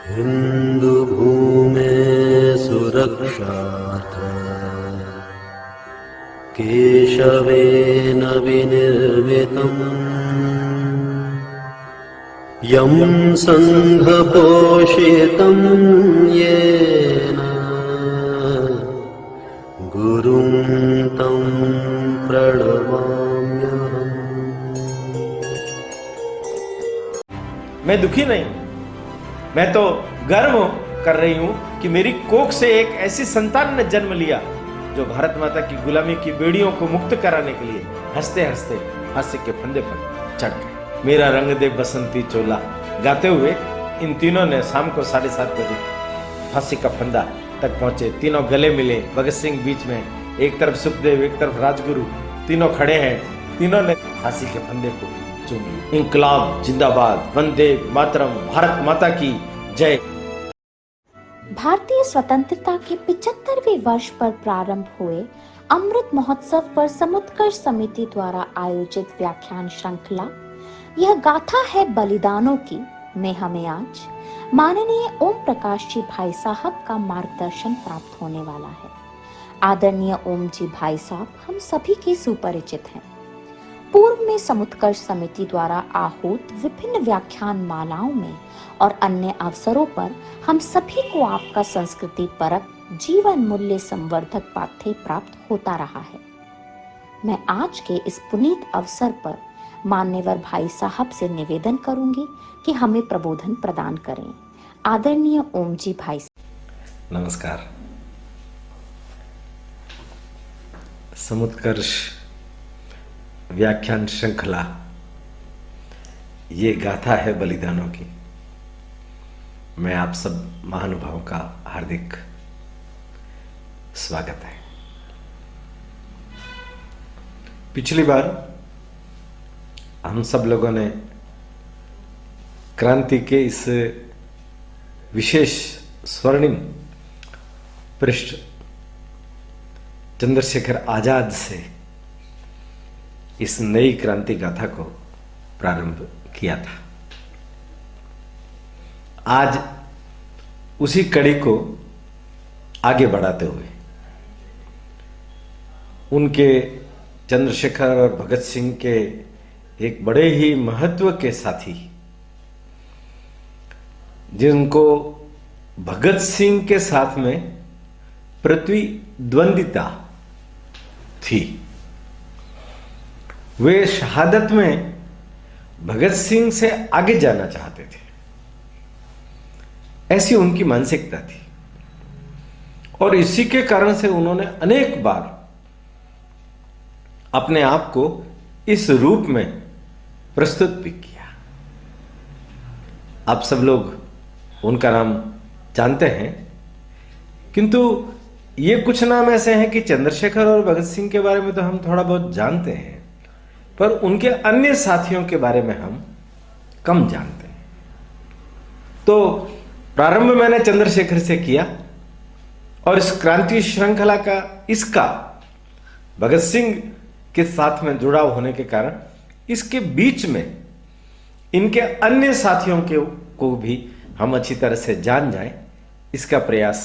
हिंदू भूमे सुरक्षार्थं केशवेन विनिर्मितम् यं संघपोषितं येन गुरुं तं प्रणमाम्यहम्। मैं दुखी नहीं हूं, मैं तो गर्व कर रही हूं कि मेरी कोख से एक ऐसी संतान ने जन्म लिया जो भारत माता की गुलामी की बेड़ियों को मुक्त कराने के लिए हंसते हंसते फांसी के फंदे पर चढ़ गए। मेरा रंग दे बसंती चोला गाते हुए इन तीनों ने शाम को 7:30 बजे फांसी का फंदा तक पहुंचे। तीनों गले मिले, भगत सिंह बीच में, एक तरफ सुखदेव, एक तरफ राजगुरु, तीनों खड़े हैं। तीनों ने फांसी के फंदे को चूम लिया। इंकलाब जिंदाबाद, वंदे मातरम, भारत माता की जय। भारतीय स्वतंत्रता के 75वें वर्ष पर प्रारंभ हुए अमृत महोत्सव पर समुत्कर्ष समिति द्वारा आयोजित व्याख्यान श्रृंखला यह गाथा है बलिदानों की में हमें आज माननीय ओम प्रकाश जी भाई साहब का मार्गदर्शन प्राप्त होने वाला है। आदरणीय ओम जी भाई साहब हम सभी के सुपरिचित हैं। पूर्व में समुत्कर्ष समिति द्वारा आहूत विभिन्न व्याख्यान मालाओं में और अन्य अवसरों पर हम सभी को आपका संस्कृति परक जीवन मूल्य संवर्धक पाठ्य प्राप्त होता रहा है। मैं आज के इस पुनीत अवसर पर मान्यवर भाई साहब से निवेदन करूंगी कि हमें प्रबोधन प्रदान करें। आदरणीय ओम जी भाई। नमस्कार। समुत्कर्ष व्याख्यान श्रृंखला ये गाथा है बलिदानों की। मैं आप सब महानुभावों का हार्दिक स्वागत है। पिछली बार हम सब लोगों ने क्रांति के इस विशेष स्वर्णिम पृष्ठ चंद्रशेखर आजाद से इस नई क्रांति गाथा को प्रारंभ किया था। आज उसी कड़ी को आगे बढ़ाते हुए उनके चंद्रशेखर और भगत सिंह के एक बड़े ही महत्व के साथी, जिनको भगत सिंह के साथ में प्रतिद्वंदिता थी, वे शहादत में भगत सिंह से आगे जाना चाहते थे। ऐसी उनकी मानसिकता थी और इसी के कारण से उन्होंने अनेक बार अपने आप को इस रूप में प्रस्तुत भी किया। आप सब लोग उनका नाम जानते हैं, किंतु ये कुछ नाम ऐसे हैं कि चंद्रशेखर और भगत सिंह के बारे में तो हम थोड़ा बहुत जानते हैं, पर उनके अन्य साथियों के बारे में हम कम जानते हैं। तो प्रारंभ मैंने चंद्रशेखर से किया और इस क्रांति श्रृंखला का इसका भगत सिंह के साथ में जुड़ाव होने के कारण इसके बीच में इनके अन्य साथियों को भी हम अच्छी तरह से जान जाएं, इसका प्रयास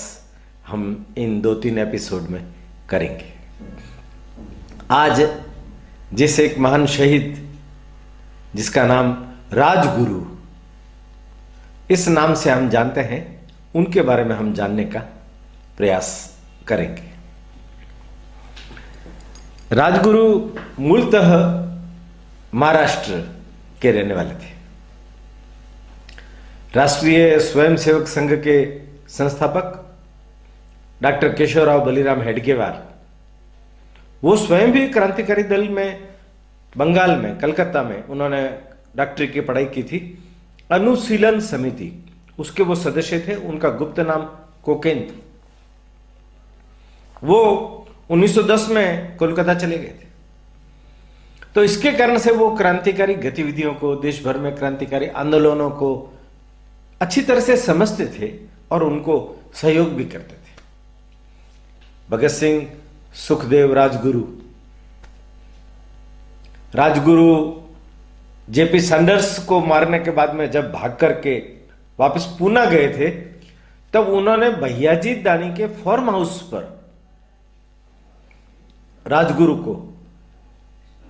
हम इन 2-3 एपिसोड में करेंगे। आज जिस एक महान शहीद जिसका नाम राजगुरु इस नाम से हम जानते हैं, उनके बारे में हम जानने का प्रयास करेंगे। राजगुरु मूलतः महाराष्ट्र के रहने वाले थे। राष्ट्रीय स्वयंसेवक संघ के संस्थापक डॉक्टर केशवराव बलिराम हेडगेवार, वो स्वयं भी क्रांतिकारी दल में बंगाल में कलकत्ता में उन्होंने डॉक्टरी की पढ़ाई की थी। अनुशीलन समिति उसके वो सदस्य थे। उनका गुप्त नाम कोकेन था। वो 1910 में कोलकाता चले गए थे। तो इसके कारण से वो क्रांतिकारी गतिविधियों को, देश भर में क्रांतिकारी आंदोलनों को अच्छी तरह से समझते थे और उनको सहयोग भी करते थे। भगत सिंह, सुखदेव, राजगुरु जेपी सैंडर्स को मारने के बाद में जब भाग करके वापस पूना गए थे, तब उन्होंने भैयाजी दानी के फार्म हाउस पर राजगुरु को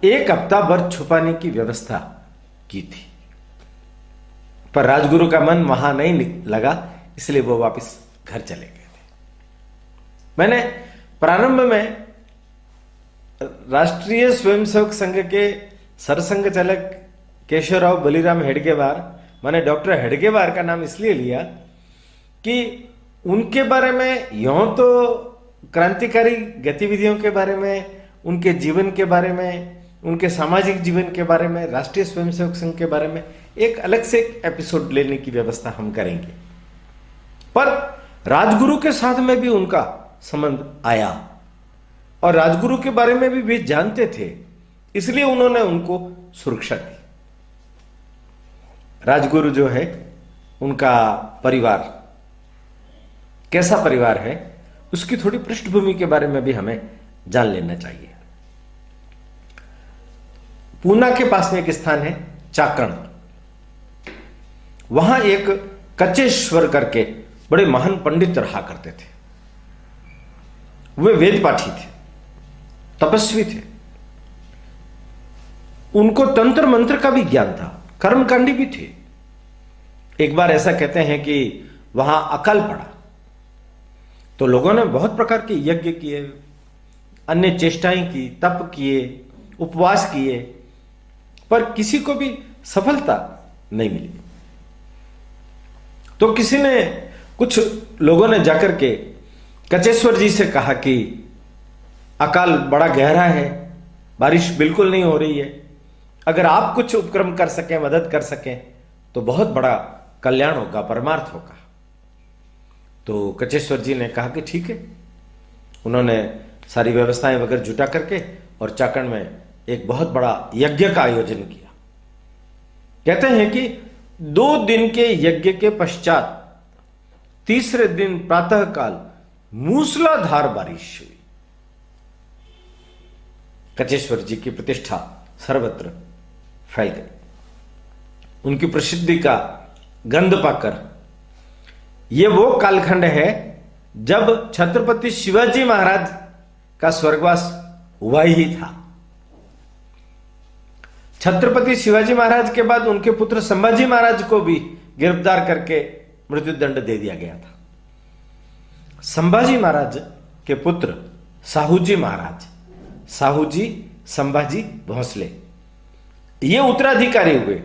एक हफ्ता भर छुपाने की व्यवस्था की थी, पर राजगुरु का मन वहां नहीं लगा, इसलिए वो वापस घर चले गए थे। मैंने प्रारंभ में राष्ट्रीय स्वयंसेवक संघ के सरसंघ चालक केशवराव बलिराम हेडगेवार, मैंने डॉक्टर हेडगेवार का नाम इसलिए लिया कि उनके बारे में यूं तो क्रांतिकारी गतिविधियों के बारे में, उनके जीवन के बारे में, उनके सामाजिक जीवन के बारे में, राष्ट्रीय स्वयंसेवक संघ के बारे में एक अलग से एक एपिसोड लेने की व्यवस्था हम करेंगे। पर राजगुरु के साथ में भी उनका संबंध आया और राजगुरु के बारे में भी वे जानते थे, इसलिए उन्होंने उनको सुरक्षा दी। राजगुरु जो है, उनका परिवार कैसा परिवार है, उसकी थोड़ी पृष्ठभूमि के बारे में भी हमें जान लेना चाहिए। पूना के पास में एक स्थान है चाकण, वहां एक कचेश्वर करके बड़े महान पंडित रहा करते थे। वे वेद पाठी थे, तपस्वी थे, उनको तंत्र मंत्र का भी ज्ञान था, कर्मकांडी भी थे। एक बार ऐसा कहते हैं कि वहां अकाल पड़ा तो लोगों ने बहुत प्रकार के यज्ञ किए, अन्य चेष्टाएं की, तप किए, उपवास किए, पर किसी को भी सफलता नहीं मिली। तो किसी ने, कुछ लोगों ने जाकर के कचेश्वर जी से कहा कि अकाल बड़ा गहरा है, बारिश बिल्कुल नहीं हो रही है, अगर आप कुछ उपक्रम कर सकें, मदद कर सकें तो बहुत बड़ा कल्याण होगा, परमार्थ होगा। तो कचेश्वर जी ने कहा कि ठीक है। उन्होंने सारी व्यवस्थाएं वगैरह जुटा करके और चाकण में एक बहुत बड़ा यज्ञ का आयोजन किया। कहते हैं कि 2 दिन के यज्ञ के पश्चात तीसरे दिन प्रातःकाल मूसलाधार बारिश हुई। कचेश्वर जी की प्रतिष्ठा सर्वत्र फैल गई। उनकी प्रसिद्धि का गंध पाकर, यह वो कालखंड है जब छत्रपति शिवाजी महाराज का स्वर्गवास हुआ ही था। छत्रपति शिवाजी महाराज के बाद उनके पुत्र संभाजी महाराज को भी गिरफ्तार करके मृत्युदंड दे दिया गया था। संभाजी महाराज के पुत्र साहूजी महाराज, साहूजी संभाजी भोंसले, ये उत्तराधिकारी हुए,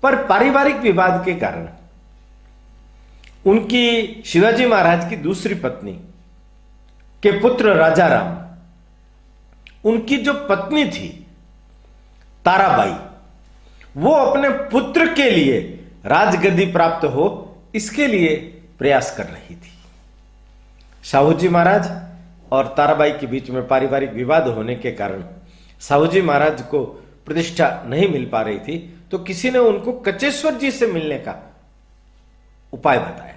पर पारिवारिक विवाद के कारण उनकी शिवाजी महाराज की दूसरी पत्नी के पुत्र राजाराम, उनकी जो पत्नी थी ताराबाई, वो अपने पुत्र के लिए राजगद्दी प्राप्त हो, इसके लिए प्रयास कर रही थी। साहूजी महाराज और ताराबाई के बीच में पारिवारिक विवाद होने के कारण साहूजी महाराज को प्रतिष्ठा नहीं मिल पा रही थी, तो किसी ने उनको कचेश्वर जी से मिलने का उपाय बताया।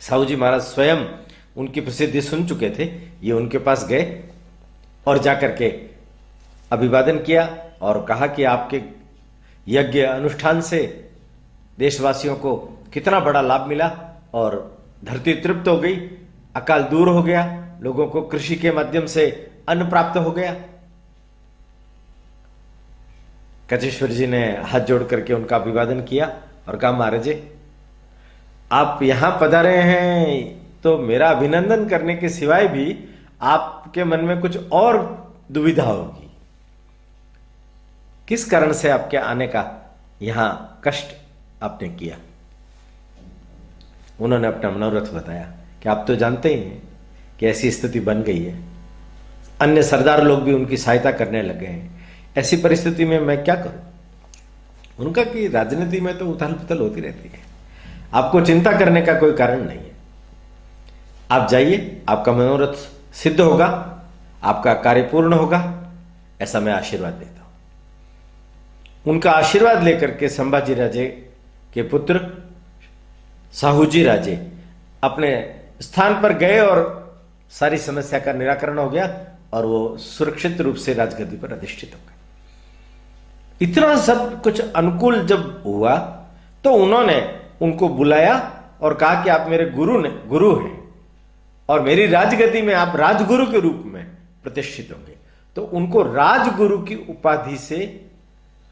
साहूजी महाराज स्वयं उनकी प्रसिद्धि सुन चुके थे। ये उनके पास गए और जाकर के अभिवादन किया और कहा कि आपके यज्ञ अनुष्ठान से देशवासियों को कितना बड़ा लाभ मिला और धरती तृप्त हो गई, अकाल दूर हो गया, लोगों को कृषि के माध्यम से अन्न प्राप्त हो गया। कचेश्वर जी ने हाथ जोड़ करके उनका अभिवादन किया और कहा, महाराज जी आप यहां पधारे हैं तो मेरा अभिनंदन करने के सिवाय भी आपके मन में कुछ और दुविधा होगी। किस कारण से आपके आने का यहां कष्ट आपने किया? उन्होंने अपना मनोरथ बताया कि आप तो जानते ही हैं कि ऐसी स्थिति बन गई है, अन्य सरदार लोग भी उनकी सहायता करने लगे हैं, ऐसी परिस्थिति में मैं क्या करूं? उनका कि राजनीति में तो उथल पुथल होती रहती है, आपको चिंता करने का कोई कारण नहीं है, आप जाइए, आपका मनोरथ सिद्ध होगा, आपका कार्य पूर्ण होगा, ऐसा मैं आशीर्वाद देता हूं। उनका आशीर्वाद लेकर के संभाजी राजे के पुत्र साहूजी राजे अपने स्थान पर गए और सारी समस्या का निराकरण हो गया और वो सुरक्षित रूप से राजगद्दी पर अधिष्ठित हो गए। इतना सब कुछ अनुकूल जब हुआ तो उन्होंने उनको बुलाया और कहा कि आप मेरे गुरु हैं और मेरी राजगद्दी में आप राजगुरु के रूप में प्रतिष्ठित होंगे। तो उनको राजगुरु की उपाधि से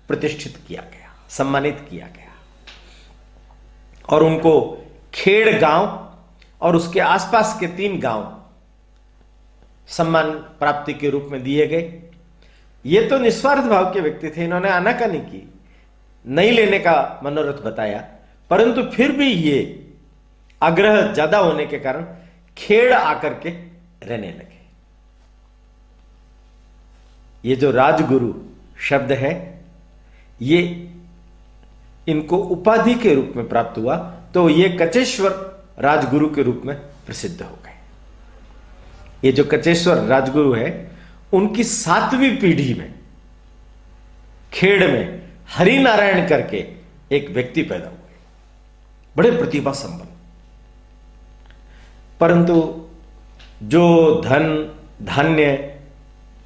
प्रतिष्ठित किया गया, सम्मानित किया गया और उनको खेड़ गांव और उसके आसपास के 3 गांव सम्मान प्राप्ति के रूप में दिए गए। ये तो निस्वार्थ भाव के व्यक्ति थे, इन्होंने आनाकानी की, नहीं लेने का मनोरथ बताया, परंतु फिर भी ये आग्रह ज्यादा होने के कारण खेड़ आकर के रहने लगे। ये जो राजगुरु शब्द है ये इनको उपाधि के रूप में प्राप्त हुआ, तो ये कचेश्वर राजगुरु के रूप में प्रसिद्ध हो गए। ये जो कचेश्वर राजगुरु है उनकी 7वीं पीढ़ी में खेड़ में हरिनारायण करके एक व्यक्ति पैदा हुए, बड़े प्रतिभा संपन्न। परंतु जो धन धान्य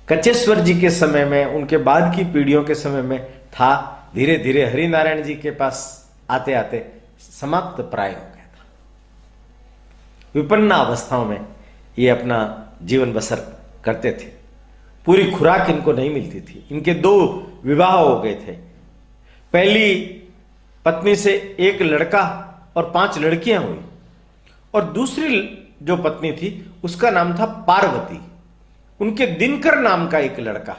कचेश्वर जी के समय में, उनके बाद की पीढ़ियों के समय में था, धीरे धीरे हरिनारायण जी के पास आते आते समाप्त प्राय हो गया था। विपन्न अवस्थाओं में ये अपना जीवन बसर करते थे, पूरी खुराक इनको नहीं मिलती थी। इनके 2 विवाह हो गए थे। पहली पत्नी से 1 लड़का और 5 लड़कियां हुई और दूसरी जो पत्नी थी उसका नाम था पार्वती। उनके दिनकर नाम का एक लड़का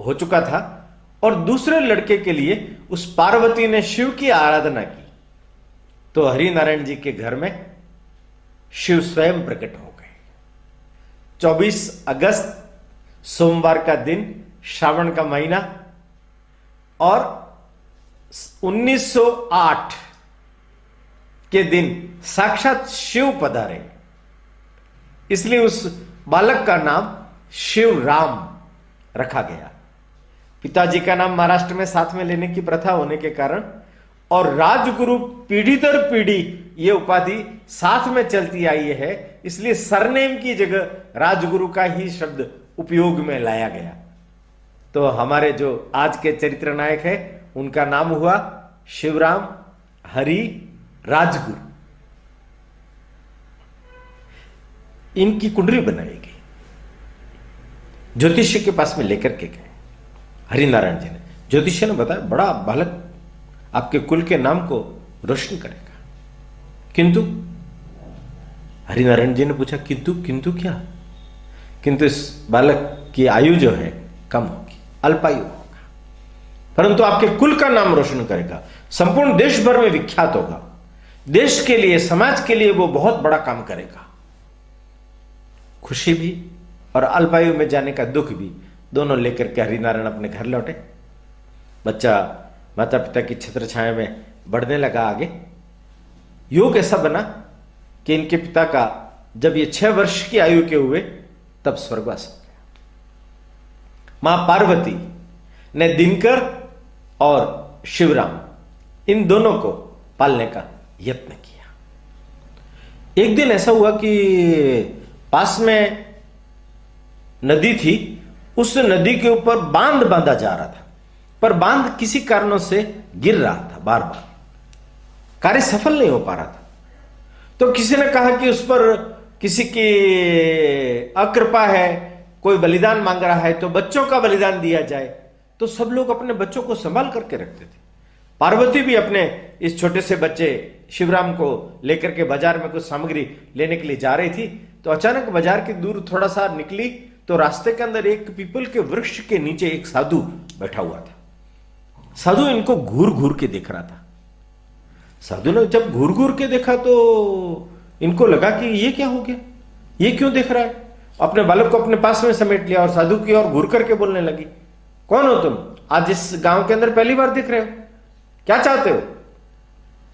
हो चुका था और दूसरे लड़के के लिए उस पार्वती ने शिव की आराधना की, तो हरिनारायण जी के घर में शिव स्वयं प्रकट हो गए। 24 अगस्त सोमवार का दिन, श्रावण का महीना, और 1908 के दिन साक्षात शिव पधारे, इसलिए उस बालक का नाम शिवराम रखा गया। पिताजी का नाम महाराष्ट्र में साथ में लेने की प्रथा होने के कारण और राजगुरु पीढ़ी दर पीढ़ी ये उपाधि साथ में चलती आई है, इसलिए सरनेम की जगह राजगुरु का ही शब्द उपयोग में लाया गया। तो हमारे जो आज के चरित्र नायक है उनका नाम हुआ शिवराम हरि राजगुरु। इनकी कुंडली बनाई गई, ज्योतिषी के पास में लेकर के गए हरिनारायण जी ने। ज्योतिषी ने बताया बड़ा बालक आपके कुल के नाम को रोशन करेगा, किंतु हरिनारायण जी ने पूछा किंतु किंतु क्या? किंतु इस बालक की आयु जो है कम होगी, अल्पायु होगा, परंतु आपके कुल का नाम रोशन करेगा, संपूर्ण देश भर में विख्यात होगा, देश के लिए समाज के लिए वो बहुत बड़ा काम करेगा। खुशी भी और अल्पायु में जाने का दुख भी दोनों लेकर के हरिनारायण अपने घर लौटे। बच्चा माता पिता की छत्र छाया में बढ़ने लगा आगे। योग ऐसा बना कि इनके पिता का जब ये 6 वर्ष की आयु के हुए तब स्वर्गवास हो गया। मां पार्वती ने दिनकर और शिवराम इन दोनों को पालने का यत्न किया। एक दिन ऐसा हुआ कि पास में नदी थी, उस नदी के ऊपर बांध बांधा जा रहा था, पर बांध किसी कारणों से गिर रहा था, बार बार कार्य सफल नहीं हो पा रहा था। तो किसी ने कहा कि उस पर किसी की अकृपा है, कोई बलिदान मांग रहा है, तो बच्चों का बलिदान दिया जाए। तो सब लोग अपने बच्चों को संभाल करके रखते थे। पार्वती भी अपने इस छोटे से बच्चे शिवराम को लेकर के बाजार में कुछ सामग्री लेने के लिए जा रही थी, तो अचानक बाजार की दूर थोड़ा सा निकली तो रास्ते के अंदर एक पीपल के वृक्ष के नीचे एक साधु बैठा हुआ था। साधु इनको घूर घूर के देख रहा था। साधु ने जब घूर घूर के देखा तो इनको लगा कि ये क्या हो गया, ये क्यों देख रहा है। अपने बालक को अपने पास में समेट लिया और साधु की ओर घूर करके बोलने लगी, कौन हो तुम? आज इस गांव के अंदर पहली बार दिख रहे हो, क्या चाहते हो?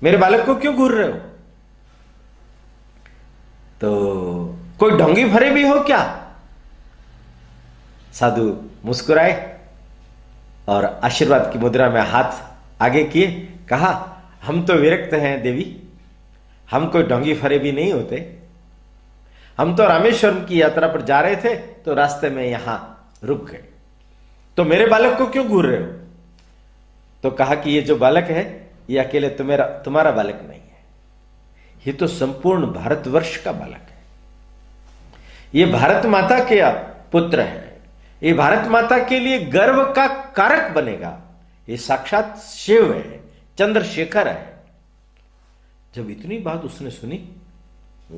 मेरे बालक को क्यों घूर रहे हो? तो कोई ढोंगी भरे भी हो क्या? साधु मुस्कुराए और आशीर्वाद की मुद्रा में हाथ आगे किए, कहा हम तो विरक्त हैं देवी, हम कोई ढोंगी फरे भी नहीं होते। हम तो रामेश्वरम की यात्रा पर जा रहे थे तो रास्ते में यहां रुक गए, तो मेरे बालक को क्यों घूर रहे हो? तो कहा कि ये जो बालक है ये अकेले तुम्हारा बालक नहीं है, ये तो संपूर्ण भारतवर्ष का बालक है। ये भारत माता के पुत्र है, ये भारत माता के लिए गर्व का कारक बनेगा। ये साक्षात शिव है, चंद्रशेखर है। जब इतनी बात उसने सुनी,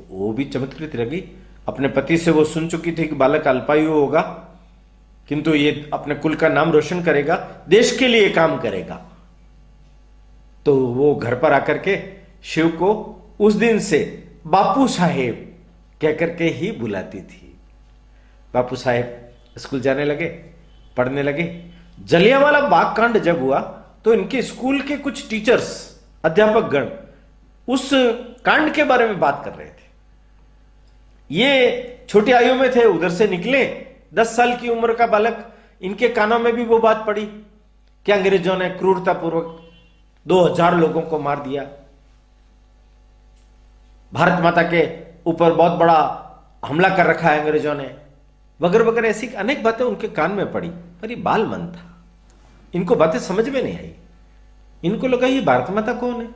वो भी चमत्कृत लगी। अपने पति से वो सुन चुकी थी कि बालक अल्पायु होगा, किंतु ये अपने कुल का नाम रोशन करेगा, देश के लिए काम करेगा। तो वो घर पर आकर के शिव को उस दिन से बापू साहेब कहकर के ही बुलाती थी। बापू साहेब स्कूल जाने लगे, पढ़ने लगे। जलियांवाला बाग कांड जब हुआ तो इनके स्कूल के कुछ टीचर्स, अध्यापक गण उस कांड के बारे में बात कर रहे थे। ये छोटी आयु में थे, उधर से निकले, 10 साल की उम्र का बालक। इनके कानों में भी वो बात पड़ी कि अंग्रेजों ने क्रूरतापूर्वक 2000 लोगों को मार दिया, भारत माता के ऊपर बहुत बड़ा हमला कर रखा है अंग्रेजों ने, वगैरह वगैरह ऐसी अनेक बातें उनके कान में पड़ी। पर ये बाल मन था, इनको बातें समझ में नहीं आई। इनको लगा ये भारत माता कौन है,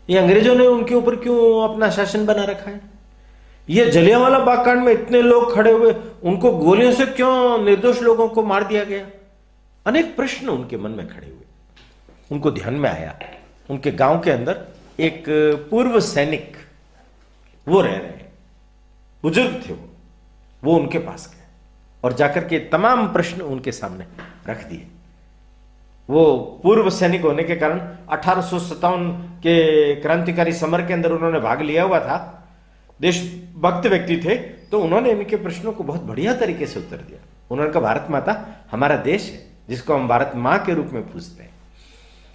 ये अंग्रेजों ने उनके ऊपर क्यों अपना शासन बना रखा है, ये जलियांवाला बाग कांड में इतने लोग खड़े हुए, उनको गोलियों से क्यों निर्दोष लोगों को मार दिया गया। अनेक प्रश्न उनके मन में खड़े हुए। उनको ध्यान में आया, उनके गांव के अंदर एक पूर्व सैनिक वो रह रहे हैं, बुजुर्ग थे वो उनके पास गए और जाकर के तमाम प्रश्न उनके सामने रख दिए। वो पूर्व सैनिक होने के कारण 1857 के क्रांतिकारी समर के अंदर उन्होंने भाग लिया हुआ था, देशभक्त व्यक्ति थे। तो उन्होंने इनके प्रश्नों को बहुत बढ़िया तरीके से उत्तर दिया। उन्होंने कहा भारत माता हमारा देश है, जिसको हम भारत मां के रूप में पूजते हैं,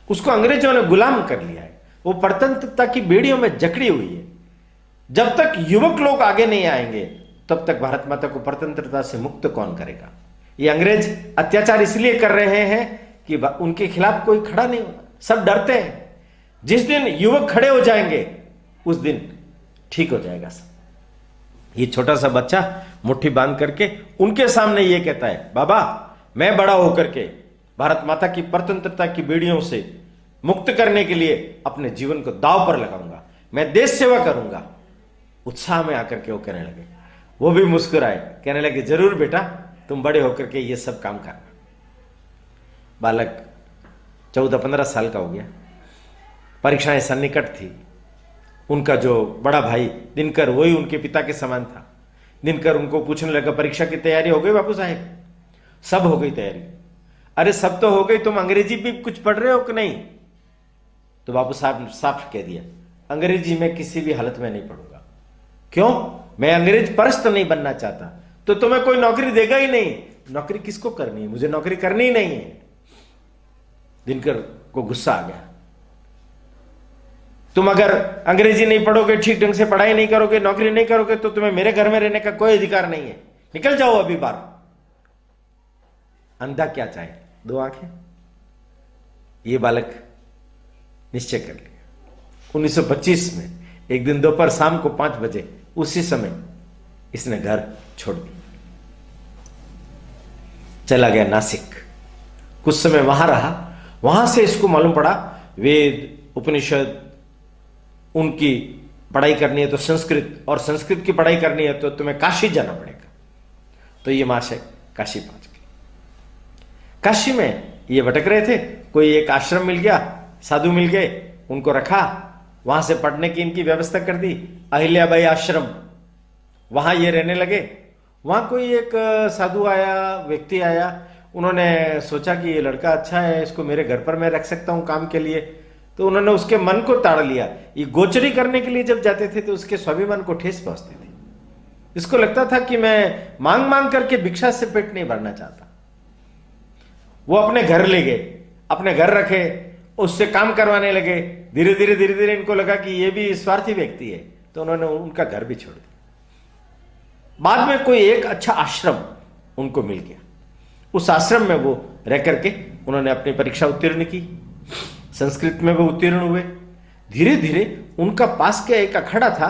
उसको अंग्रेजों ने गुलाम कर लिया है, वो परतंत्रता की बेड़ियों में जकड़ी हुई है। जब तक युवक लोग आगे नहीं आएंगे तब तक भारत माता को परतंत्रता से मुक्त कौन करेगा। ये अंग्रेज अत्याचार इसलिए कर रहे हैं कि उनके खिलाफ कोई खड़ा नहीं होगा, सब डरते हैं। जिस दिन युवक खड़े हो जाएंगे उस दिन ठीक हो जाएगा सब। ये छोटा सा बच्चा मुट्ठी बांध करके उनके सामने ये कहता है, बाबा मैं बड़ा होकर के भारत माता की परतंत्रता की बेड़ियों से मुक्त करने के लिए अपने जीवन को दांव पर लगाऊंगा, मैं देश सेवा करूंगा। उत्साह में आकर के वो कहने लगे, वो भी मुस्कुराए, कहने लगे जरूर बेटा, तुम बड़े होकर के ये सब काम करना। बालक 14-15 साल का हो गया, परीक्षाएं सन्निकट थी। उनका जो बड़ा भाई दिनकर, वही उनके पिता के समान था। दिनकर उनको पूछने लगा, परीक्षा की तैयारी हो गई बापू साहेब? सब हो गई तैयारी। अरे सब तो हो गई, तुम अंग्रेजी भी कुछ पढ़ रहे हो कि नहीं? तो बापू साहब ने साफ कह दिया, अंग्रेजी में किसी भी हालत में नहीं पढ़ूंगा। क्यों? मैं अंग्रेज परस्त नहीं बनना चाहता। तो तुम्हें कोई नौकरी देगा ही नहीं। नौकरी किसको करनी है? मुझे नौकरी करनी ही नहीं है। दिनकर को गुस्सा आ गया, तुम अगर अंग्रेजी नहीं पढ़ोगे, ठीक ढंग से पढ़ाई नहीं करोगे, नौकरी नहीं करोगे, तो तुम्हें मेरे घर में रहने का कोई अधिकार नहीं है, निकल जाओ अभी बाहर। अंधा क्या चाहे, 2 आंखें। ये बालक निश्चय कर लिया। 1925 में एक दिन दोपहर शाम को 5 बजे, उसी समय इसने घर छोड़ दिया, चला गया नासिक। कुछ समय वहां रहा। वहां से इसको मालूम पड़ा वेद उपनिषद उनकी पढ़ाई करनी है तो संस्कृत, और संस्कृत की पढ़ाई करनी है तो तुम्हें काशी जाना पड़ेगा। तो ये महाशय काशी पहुंच गए। काशी में ये भटक रहे थे, कोई एक आश्रम मिल गया, साधु मिल गए, उनको रखा, वहां से पढ़ने की इनकी व्यवस्था कर दी। अहिल्याबाई आश्रम, वहां ये रहने लगे। वहां कोई एक साधु आया, व्यक्ति आया, उन्होंने सोचा कि ये लड़का अच्छा है, इसको मेरे घर पर मैं रख सकता हूं काम के लिए। तो उन्होंने उसके मन को ताड़ लिया। ये गोचरी करने के लिए जब जाते थे तो उसके स्वाभिमान को ठेस पहुंचती थी। इसको लगता था कि मैं मांग मांग करके भिक्षा से पेट नहीं भरना चाहता। वो अपने घर ले गए, अपने घर रखे, उससे काम करवाने लगे। धीरे धीरे इनको लगा कि ये भी स्वार्थी व्यक्ति है, तो उन्होंने उनका घर भी छोड़ दिया। बाद में कोई एक अच्छा आश्रम उनको मिल गया। उस आश्रम में वो रह करके उन्होंने अपनी परीक्षा उत्तीर्ण की, संस्कृत में वो उत्तीर्ण हुए। धीरे धीरे उनका पास के एक अखाड़ा था,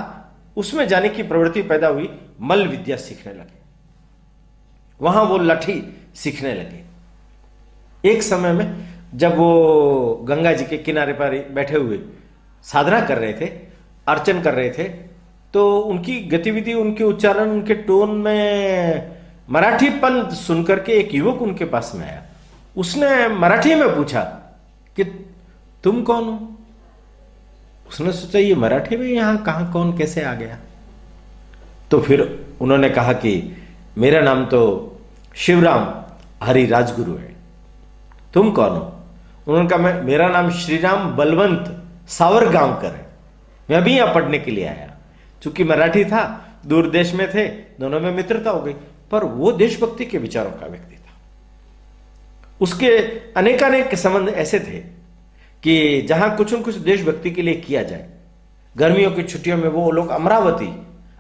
उसमें जाने की प्रवृत्ति पैदा हुई। मल्ल विद्या सीखने लगे, वहां वो लाठी सीखने लगे। एक समय में जब वो गंगा जी के किनारे पर बैठे हुए साधना कर रहे थे, अर्चन कर रहे थे, तो उनकी गतिविधि, उनके उच्चारण, उनके टोन में मराठीपन सुनकर के एक युवक उनके पास में आया। उसने मराठी में पूछा कि तुम कौन हो? उसने सोचा ये मराठी में यहां कहां कौन कैसे आ गया। तो फिर उन्होंने कहा कि मेरा नाम तो शिवराम हरि राजगुरु है, तुम कौन हो? उन्होंने कहा मेरा नाम श्रीराम बलवंत सावरगांवकर है, मैं अभी यहां पढ़ने के लिए आया। चूंकि मराठी था, दूर देश में थे, दोनों में मित्रता हो गई, पर वो देशभक्ति के विचारों का व्यक्ति था। उसके अनेकानेक संबंध ऐसे थे कि जहां कुछ न कुछ देशभक्ति के लिए किया जाए। गर्मियों की छुट्टियों में वो लोग अमरावती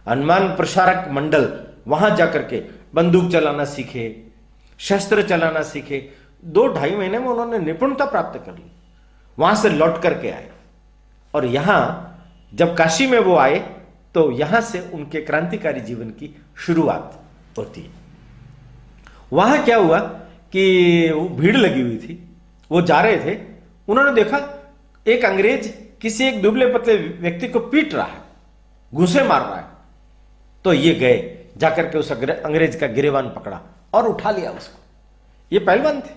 हनुमान प्रसारक मंडल, वहां जाकर के बंदूक चलाना सीखे, शस्त्र चलाना सीखे। 2-2.5 महीने में उन्होंने निपुणता प्राप्त कर ली। वहां से लौट करके आए और यहां जब काशी में वो आए तो यहां से उनके क्रांतिकारी जीवन की शुरुआत होती है। वहां क्या हुआ कि वो भीड़ लगी हुई थी, वो जा रहे थे, उन्होंने देखा एक अंग्रेज किसी एक दुबले पतले व्यक्ति को पीट रहा है, घूंसे मार रहा है। तो ये गए, जाकर के उस अंग्रेज का गिरेबान पकड़ा और उठा लिया उसको। ये पहलवान थे,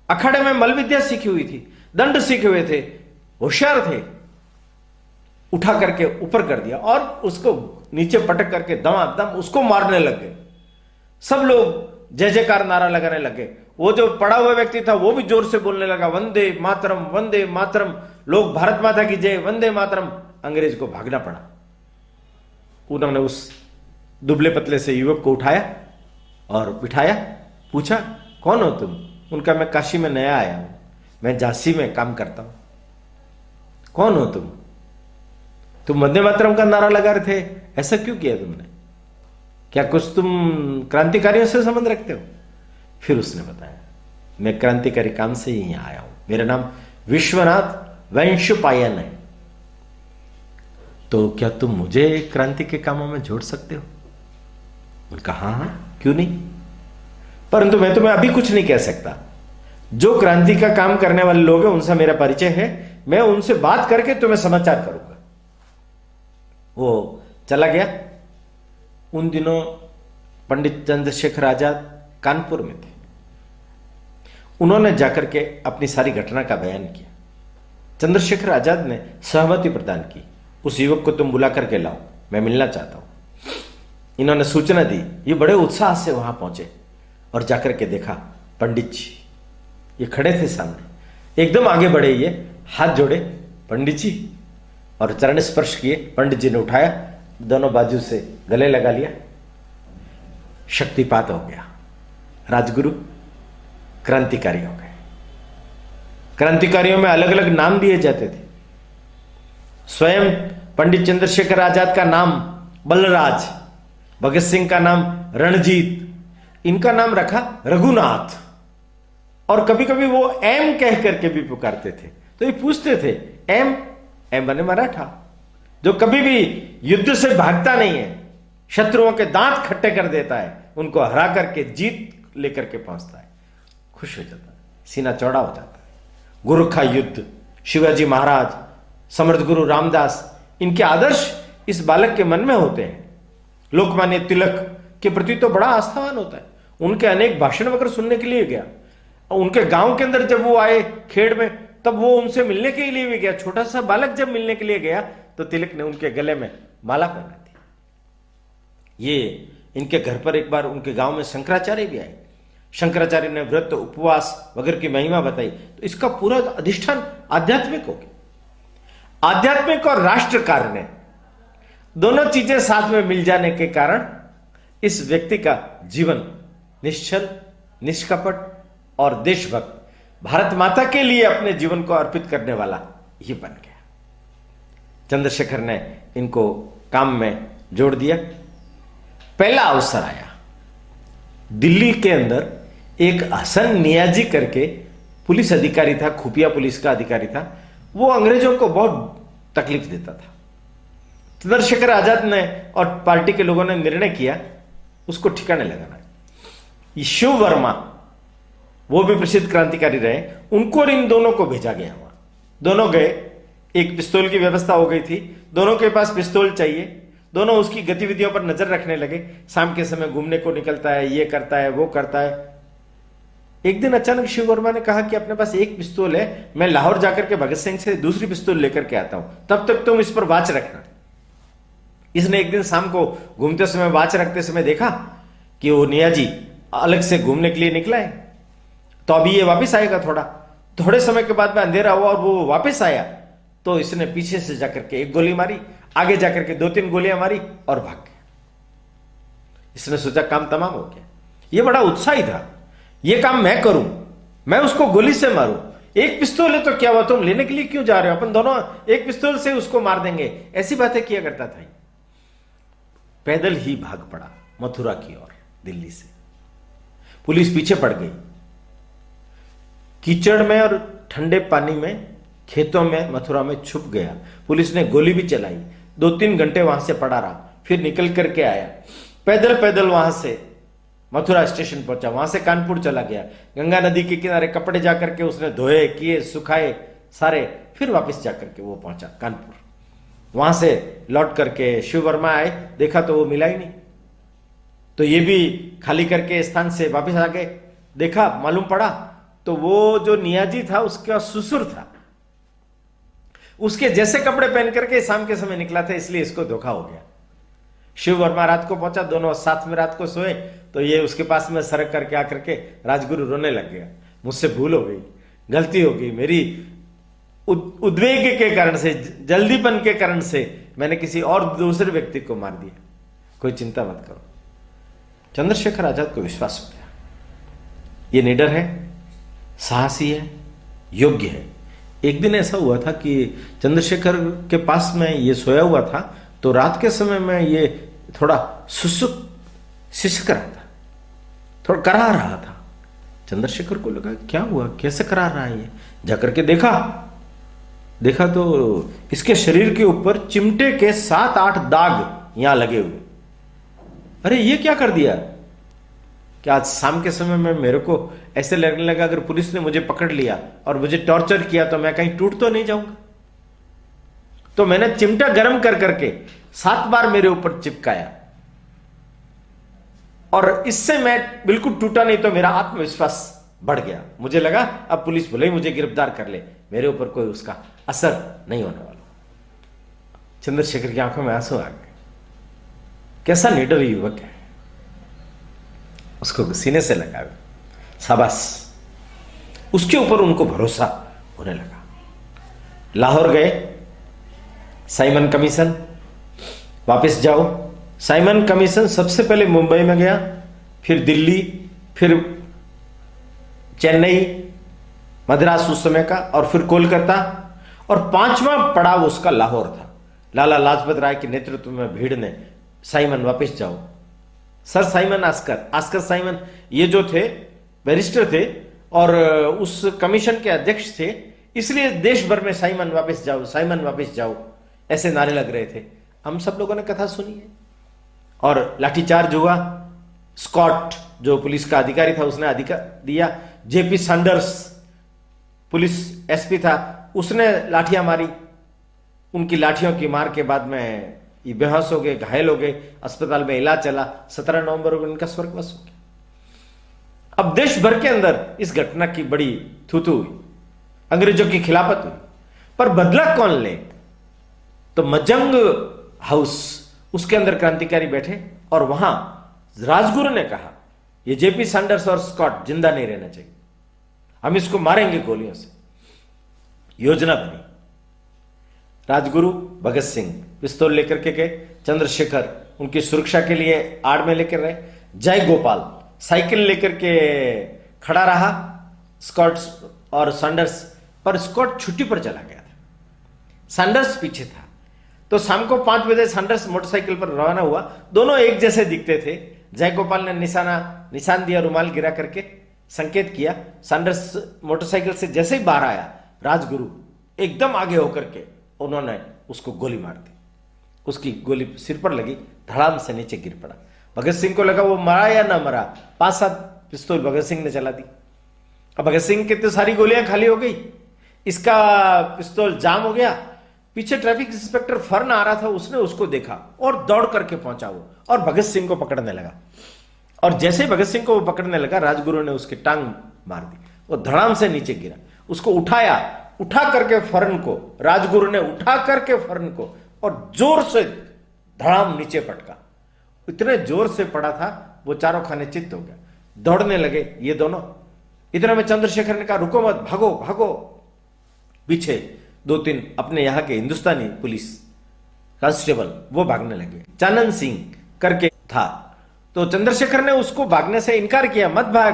अखाड़े में मल विद्या सीखी हुई थी, दंड सीखे हुए थे, होशियार थे। उठा करके ऊपर कर दिया और उसको नीचे पटक करके दमादम उसको मारने लग गए। सब लोग जय जयकार नारा लगाने लगे। वो जो पड़ा हुआ व्यक्ति था वो भी जोर से बोलने लगा, वंदे मातरम, वंदे मातरम, लोग भारत माता की जय, वंदे मातरम। अंग्रेज को भागना पड़ा। उन्होंने उस दुबले पतले से युवक को उठाया और बिठाया, पूछा कौन हो तुम? उनका मैं काशी में नया आया हूं, मैं झांसी में काम करता हूं। कौन हो तुम? तुम वंदे मातरम का नारा लगा रहे थे, ऐसा क्यों किया तुमने? क्या कुछ तुम क्रांतिकारियों से संबंध रखते हो? फिर उसने बताया, मैं क्रांतिकारी काम से ही यहां आया हूं, मेरा नाम विश्वनाथ वंशपायन है। तो क्या तुम मुझे क्रांति के कामों में जोड़ सकते हो? उनका हाँ हाँ, क्यों नहीं, परंतु मैं तुम्हें अभी कुछ नहीं कह सकता। जो क्रांति का काम करने वाले लोग हैं उनसे मेरा परिचय है, मैं उनसे बात करके तुम्हें समाचार करूंगा। वो चला गया। उन दिनों पंडित चंद्रशेखर आजाद कानपुर में थे। उन्होंने जाकर के अपनी सारी घटना का बयान किया। चंद्रशेखर आजाद ने सहमति प्रदान की, उस युवक को तुम बुला करके लाओ, मैं मिलना चाहता हूं। इन्होंने सूचना दी। ये बड़े उत्साह से वहां पहुंचे और जाकर के देखा पंडित जी ये खड़े थे सामने। एकदम आगे बढ़े, ये हाथ जोड़े, पंडित जी, और चरण स्पर्श किए। पंडित जी ने उठाया, दोनों बाजू से गले लगा लिया। शक्तिपात हो गया। राजगुरु क्रांतिकारी हो गए। क्रांतिकारियों में अलग अलग नाम दिए जाते थे। स्वयं पंडित चंद्रशेखर आजाद का नाम बलराज, भगत सिंह का नाम रणजीत, इनका नाम रखा रघुनाथ। और कभी कभी वो एम कह करके भी पुकारते थे। तो ये पूछते थे एम, एम बने मराठा, जो कभी भी युद्ध से भागता नहीं है, शत्रुओं के दांत खट्टे कर देता है, उनको हरा करके जीत लेकर के पहुंचता है। खुश हो जाता है, सीना चौड़ा हो जाता है। गोरखा युद्ध, शिवाजी महाराज, समर्थ गुरु रामदास, इनके आदर्श इस बालक के मन में होते हैं। लोकमान्य तिलक के प्रति तो बड़ा आस्थावान होता है। उनके अनेक भाषण वगैरह सुनने के लिए गया। और उनके गांव के अंदर जब वो आए खेड़ में, तब वो उनसे मिलने के लिए भी गया। छोटा सा बालक जब मिलने के लिए गया तो तिलक ने उनके गले में माला पहना दी। ये इनके घर पर एक बार उनके गांव में शंकराचार्य भी आए। शंकराचार्य ने व्रत, उपवास वगैरह की महिमा बताई। तो इसका पूरा अधिष्ठान आध्यात्मिक हो गया। आध्यात्मिक और राष्ट्र कार्य दोनों चीजें साथ में मिल जाने के कारण इस व्यक्ति का जीवन निश्चल, निष्कपट और देशभक्त, भारत माता के लिए अपने जीवन को अर्पित करने वाला ये बन गया। चंद्रशेखर ने इनको काम में जोड़ दिया। पहला अवसर आया, दिल्ली के अंदर एक हसन नियाजी करके पुलिस अधिकारी था, खुफिया पुलिस का अधिकारी था। वो अंग्रेजों को बहुत तकलीफ देता था। चंद्रशेखर आजाद ने और पार्टी के लोगों ने निर्णय किया उसको ठिकाने लगाना। ये शिव वर्मा वो भी प्रसिद्ध क्रांतिकारी रहे, उनको और इन दोनों को भेजा गया वहां। दोनों गए, एक पिस्तौल की व्यवस्था हो गई थी, दोनों के पास पिस्तौल चाहिए, दोनों उसकी गतिविधियों पर नजर रखने लगे। शाम के समय घूमने को निकलता है, ये करता है, वो करता है। एक दिन अचानक शिव वर्मा ने कहा कि अपने पास एक पिस्तौल है, मैं लाहौर जाकर के भगत सिंह से दूसरी पिस्तौल लेकर के आता हूं, तब तक तुम इस पर वाच रखना। इसने एक दिन शाम को घूमते समय, वाच रखते समय देखा कि वो नियाजी अलग से घूमने के लिए निकला है, तो अभी ये वापस आएगा। थोड़े समय के बाद में अंधेरा हुआ और वो वापस आया, तो इसने पीछे से जाकर के एक गोली मारी, आगे जाकर के 2-3 गोलियां मारी और भाग गया। इसने सोचा काम तमाम हो गया। ये बड़ा उत्साही था, ये काम मैं करूं, मैं उसको गोली से मारूं, एक पिस्तौल है तो क्या हुआ, तुम लेने के लिए क्यों जा रहे हो, अपन दोनों एक पिस्तौल से उसको मार देंगे, ऐसी बातें किया करता था। पैदल ही भाग पड़ा मथुरा की ओर, दिल्ली से। पुलिस पीछे पड़ गई, कीचड़ में और ठंडे पानी में, खेतों में मथुरा में छुप गया। पुलिस ने गोली भी चलाई, 2-3 घंटे वहां से पड़ा रहा, फिर निकल करके आया। पैदल पैदल वहां से मथुरा स्टेशन पहुंचा, वहां से कानपुर चला गया। गंगा नदी के किनारे कपड़े जाकर के उसने धोए, किए, सुखाए सारे, फिर वापस जाकर के वो पहुंचा कानपुर। वहां से लौट करके शिव वर्मा आए, देखा तो वो मिला ही नहीं, तो ये भी खाली करके स्थान से वापस आ गए। देखा, मालूम पड़ा तो वो जो नियाजी था उसका ससुर था, उसके जैसे कपड़े पहन करके शाम के समय निकला था, इसलिए इसको धोखा हो गया। शिव वर्मा रात को पहुंचा, दोनों साथ में रात को सोए, तो ये उसके पास में सरक करके आकर के राजगुरु रोने लग गया, मुझसे भूल हो गई, गलती हो गई, मेरी उद्वेग के कारण से, जल्दीपन के कारण से मैंने किसी और दूसरे व्यक्ति को मार दिया, कोई चिंता मत करो। चंद्रशेखर आजाद को विश्वास हो गया, ये निडर है, साहसी है, योग्य है। एक दिन ऐसा हुआ था कि चंद्रशेखर के पास में ये सोया हुआ था, तो रात के समय में ये थोड़ा सिसक रहा था, थोड़ा करा रहा था। चंद्रशेखर को लगा क्या हुआ, कैसे करा रहा है ये, जाकर के देखा तो इसके शरीर के ऊपर चिमटे के 7-8 दाग यहां लगे हुए। अरे ये क्या कर दिया, कि आज शाम के समय में मेरे को ऐसे लगने लगा अगर पुलिस ने मुझे पकड़ लिया और मुझे टॉर्चर किया तो मैं कहीं टूट तो नहीं जाऊंगा, तो मैंने चिमटा गर्म कर करके 7 बार मेरे ऊपर चिपकाया, और इससे मैं बिल्कुल टूटा नहीं, तो मेरा आत्मविश्वास बढ़ गया। मुझे लगा अब पुलिस भले ही मुझे गिरफ्तार कर ले, मेरे ऊपर कोई उसका असर नहीं होने वाला। चंद्रशेखर की आंखों में आंसू आ गए, कैसा निडर युवक है, उसको सीने से लगा, शाबाश। उसके ऊपर उनको भरोसा होने लगा। लाहौर गए, साइमन कमीशन, वापस जाओ। साइमन कमीशन सबसे पहले मुंबई में गया, फिर दिल्ली, फिर चेन्नई, मद्रास उस समय का, और फिर कोलकाता, और 5वां पड़ाव उसका लाहौर था। लाला लाजपत राय के नेतृत्व में भीड़ ने, साइमन वापस जाओ। सर साइमन आस्कर साइमन, ये जो थे बैरिस्टर थे और उस कमीशन के अध्यक्ष थे, इसलिए देश भर में साइमन वापस जाओ, साइमन वापस जाओ, ऐसे नारे लग रहे थे। हम सब लोगों ने कथा सुनी है, और लाठीचार्ज हुआ। स्कॉट जो पुलिस का अधिकारी था उसने अधिकार दिया, जेपी सैंडर्स पुलिस एसपी था, उसने लाठियां मारी। उनकी लाठियों की मार के बाद में ये बेहोश हो गए, घायल हो गए, अस्पताल में इलाज चला। 17 नवंबर को उनका स्वर्गवास हो गया। अब देश भर के अंदर इस घटना की बड़ी थू-थू हुई, अंग्रेजों की खिलाफत हुई, पर बदला कौन ले, तो मजंग हाउस, उसके अंदर क्रांतिकारी बैठे, और वहां राजगुरु ने कहा ये जेपी सैंडर्स और स्कॉट जिंदा नहीं रहना चाहिए, हम इसको मारेंगे गोलियों से। योजना बनी। राजगुरु भगत सिंह पिस्तौल लेकर के गए, चंद्रशेखर उनकी सुरक्षा के लिए आड़ में लेकर रहे, जय गोपाल साइकिल लेकर के खड़ा रहा स्कॉट और सैंडर्स, पर स्कॉट छुट्टी पर चला गया था, सैंडर्स पीछे था। तो शाम को 5 बजे सैंडर्स मोटरसाइकिल पर रवाना हुआ। दोनों एक जैसे दिखते थे। जयगोपाल ने निशान दिया, रुमाल गिरा करके संकेत किया। सैंडर्स मोटरसाइकिल से जैसे ही बाहर आया, राजगुरु एकदम आगे होकर के उन्होंने उसको गोली मार दी। उसकी गोली सिर पर लगी, धड़ाम से नीचे गिर पड़ा। भगत सिंह को लगा वो मरा या ना मरा, 5-7 पिस्तौल भगत सिंह ने चला दी। अब भगत सिंह की तो सारी गोलियां खाली हो गई, इसका पिस्तौल जाम हो गया। पीछे ट्रैफिक इंस्पेक्टर फर्न आ रहा था, उसने उसको देखा और दौड़ करके पहुंचा वो और भगत सिंह को पकड़ने लगा। और जैसे भगत सिंह को वो पकड़ने लगा, राजगुरु ने उसकी टांग मार दी, वो धड़ाम से नीचे गिरा। उसको उठाया, उठा करके फर्न को, राजगुरु ने उठा करके फर्न को और जोर से धड़ाम नीचे पटका। इतने जोर से पड़ा था वो चारों खाने चित्त हो गया, दौड़ने लगे ये दोनों। इतना में चंद्रशेखर ने कहा रुको मत, भागो भागो। पीछे 2-3 अपने यहां के हिंदुस्तानी पुलिस कांस्टेबल वो भागने लगे। चानन सिंह करके था, तो चंद्रशेखर ने उसको भागने से इनकार किया, मत भाग,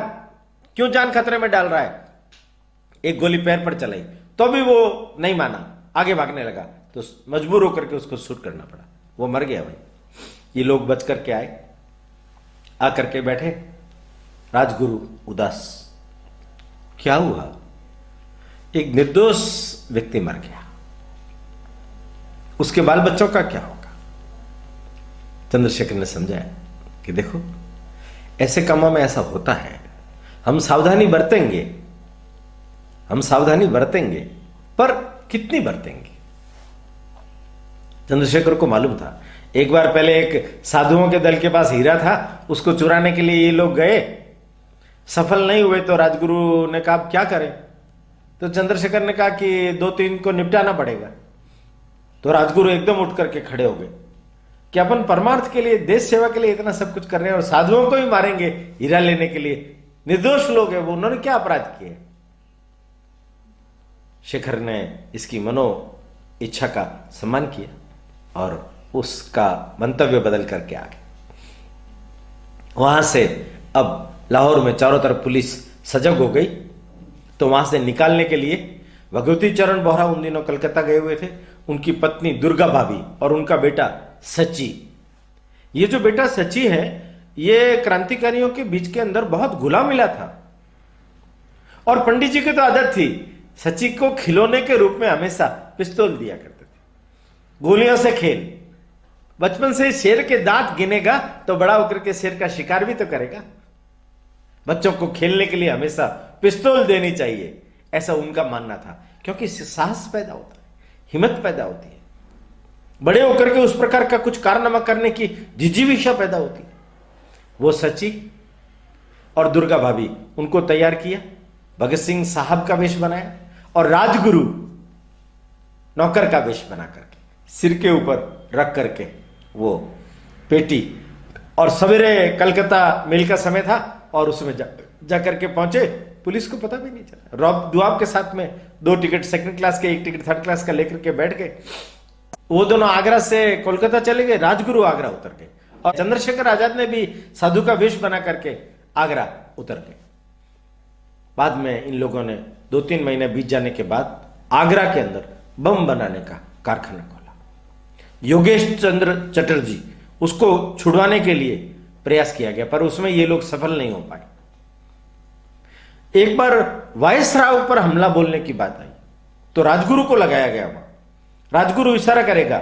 क्यों जान खतरे में डाल रहा है। एक गोली पैर पर चलाई तो भी वो नहीं माना, आगे भागने लगा, तो मजबूर होकर के उसको शूट करना पड़ा, वो मर गया भाई। ये लोग बच करके आए, आकर के बैठे, राजगुरु उदास, क्या हुआ, एक निर्दोष व्यक्ति मर गया, उसके बाल बच्चों का क्या होगा। चंद्रशेखर ने समझाया कि देखो ऐसे कामों में ऐसा होता है, हम सावधानी बरतेंगे, हम सावधानी बरतेंगे, पर कितनी बरतेंगे। चंद्रशेखर को मालूम था, एक बार पहले एक साधुओं के दल के पास हीरा था, उसको चुराने के लिए ये लोग गए, सफल नहीं हुए, तो राजगुरु ने कहा क्या करें। तो चंद्रशेखर ने कहा कि 2-3 को निपटाना पड़ेगा। तो राजगुरु एकदम उठ करके खड़े हो गए कि अपन परमार्थ के लिए, देश सेवा के लिए इतना सब कुछ कर रहे हैं और साधुओं को भी मारेंगे हीरा लेने के लिए, निर्दोष लोग हैं वो, उन्होंने क्या अपराध किए। शेखर ने इसकी मनो इच्छा का सम्मान किया और उसका मंतव्य बदल करके आ गए। वहां से अब लाहौर में चारों तरफ पुलिस सजग हो गई, तो वहां से निकालने के लिए भगवती चरण बोहरा उन दिनों कलकत्ता गए हुए थे, उनकी पत्नी दुर्गा भाभी और उनका बेटा सची। ये जो बेटा सची है, ये क्रांतिकारियों के बीच के अंदर बहुत घुला मिला था और पंडित जी की तो आदत थी, सची को खिलौने के रूप में हमेशा पिस्तौल दिया करते थे, गोलियों से खेल। बचपन से शेर के दांत गिनेगा तो बड़ा होकर के शेर का शिकार भी तो करेगा। बच्चों को खेलने के लिए हमेशा पिस्तौल देनी चाहिए, ऐसा उनका मानना था, क्योंकि साहस पैदा होता है, हिम्मत पैदा होती है, बड़े होकर के उस प्रकार का कुछ कारनामा करने की जिजीविषा पैदा होती है। वो सची और दुर्गा भाभी उनको तैयार किया, भगत सिंह साहब का वेश बनाया और राजगुरु नौकर का वेश बना करके सिर के ऊपर रख करके वो पेटी, और सवेरे कलकत्ता मेल का समय था और उसमें जाकर के पहुंचे, पुलिस को पता भी नहीं चला। रॉब दुआब के साथ में 2 टिकट सेकंड क्लास के, 1 टिकट थर्ड क्लास का लेकर के बैठ गए। वो दोनों आगरा से कोलकाता चले गए, राजगुरु आगरा उतर गए और चंद्रशेखर आजाद ने भी साधु का वेश बना करके आगरा उतर गए। बाद में इन लोगों ने 2-3 महीने बीत जाने के बाद आगरा के अंदर बम बनाने का कारखाना खोला। योगेश चंद्र चटर्जी, उसको छुड़वाने के लिए प्रयास किया गया, पर उसमें ये लोग सफल नहीं हो पाए। एक बार वायसराय पर हमला बोलने की बात आई तो राजगुरु को लगाया गया। वहां राजगुरु इशारा करेगा,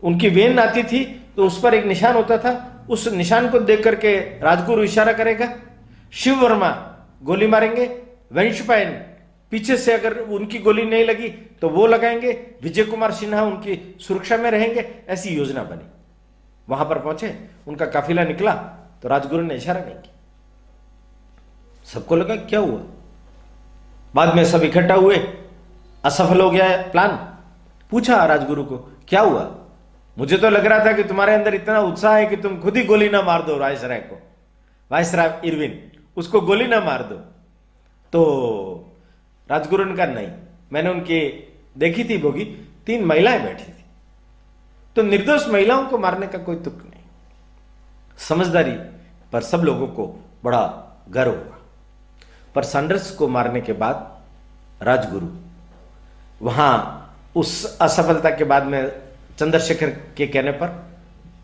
उनकी वेन आती थी तो उस पर एक निशान होता था, उस निशान को देख करके राजगुरु इशारा करेगा, शिव वर्मा गोली मारेंगे, वंशपायन पीछे से अगर उनकी गोली नहीं लगी तो वो लगाएंगे, विजय कुमार सिन्हा उनकी सुरक्षा में रहेंगे। ऐसी योजना बनी। वहां पर पहुंचे, उनका काफिला निकला तो राजगुरु ने इशारा नहीं किया, सबको लगा क्या हुआ। बाद में सब इकट्ठा हुए, असफल हो गया है प्लान। पूछा राजगुरु को क्या हुआ, मुझे तो लग रहा था कि तुम्हारे अंदर इतना उत्साह है कि तुम खुद ही गोली ना मार दो वायसराय को, वायसराय इरविन, उसको गोली ना मार दो। तो राजगुरु ने कहा नहीं, मैंने उनकी देखी थी बोगी, 3 महिलाएं बैठी थी, तो निर्दोष महिलाओं को मारने का कोई तुक नहीं। समझदारी पर सब लोगों को बड़ा गर्व हुआ। पर सैंडर्स को मारने के बाद राजगुरु वहां उस असफलता के बाद में चंद्रशेखर के कहने पर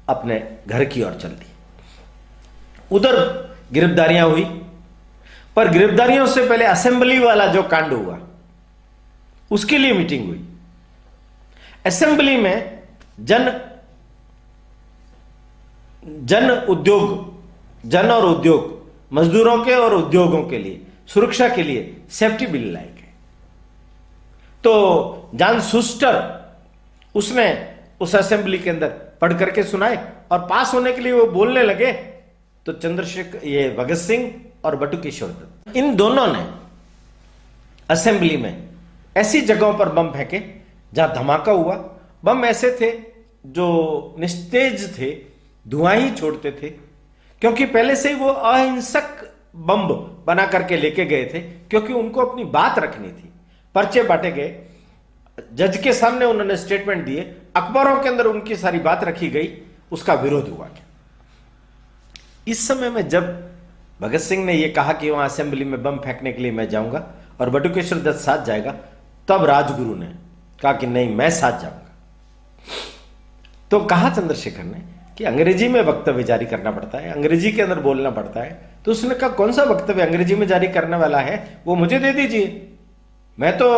अपने घर की ओर चल दिए। उधर गिरफ्तारियां हुई, पर गिरफ्तारियों से पहले असेंबली वाला जो कांड हुआ उसके लिए मीटिंग हुई। असेंबली में जन और उद्योग, मजदूरों के और उद्योगों के लिए सुरक्षा के लिए सेफ्टी बिल लाए गए। तो जॉन शूस्टर उसने उस असेंबली के अंदर पढ़ करके सुनाए और पास होने के लिए वो बोलने लगे तो चंद्रशेखर, ये भगत सिंह और बटुकेश्वर दत्त, इन दोनों ने असेंबली में ऐसी जगहों पर बम फेंके जहां धमाका हुआ। बम ऐसे थे जो निस्तेज थे, धुआं ही छोड़ते थे, क्योंकि पहले से ही वो अहिंसक बम बना करके लेके गए थे, क्योंकि उनको अपनी बात रखनी थी। पर्चे बांटे गए, जज के सामने उन्होंने स्टेटमेंट दिए, अखबारों के अंदर उनकी सारी बात रखी गई, उसका विरोध हुआ। इस समय में जब भगत सिंह ने यह कहा कि वहां असेंबली में बम फेंकने के लिए मैं जाऊंगा और बटुकेश्वर दत्त साथ जाएगा, तब राजगुरु ने कहा कि नहीं, मैं साथ जाऊंगा। तो कहा चंद्रशेखर ने कि अंग्रेजी में वक्तव्य जारी करना पड़ता है, अंग्रेजी के अंदर बोलना पड़ता है। तो उसने कहा कौन सा वक्तव्य अंग्रेजी में जारी करने वाला है, वो मुझे दे दीजिए, मैं तो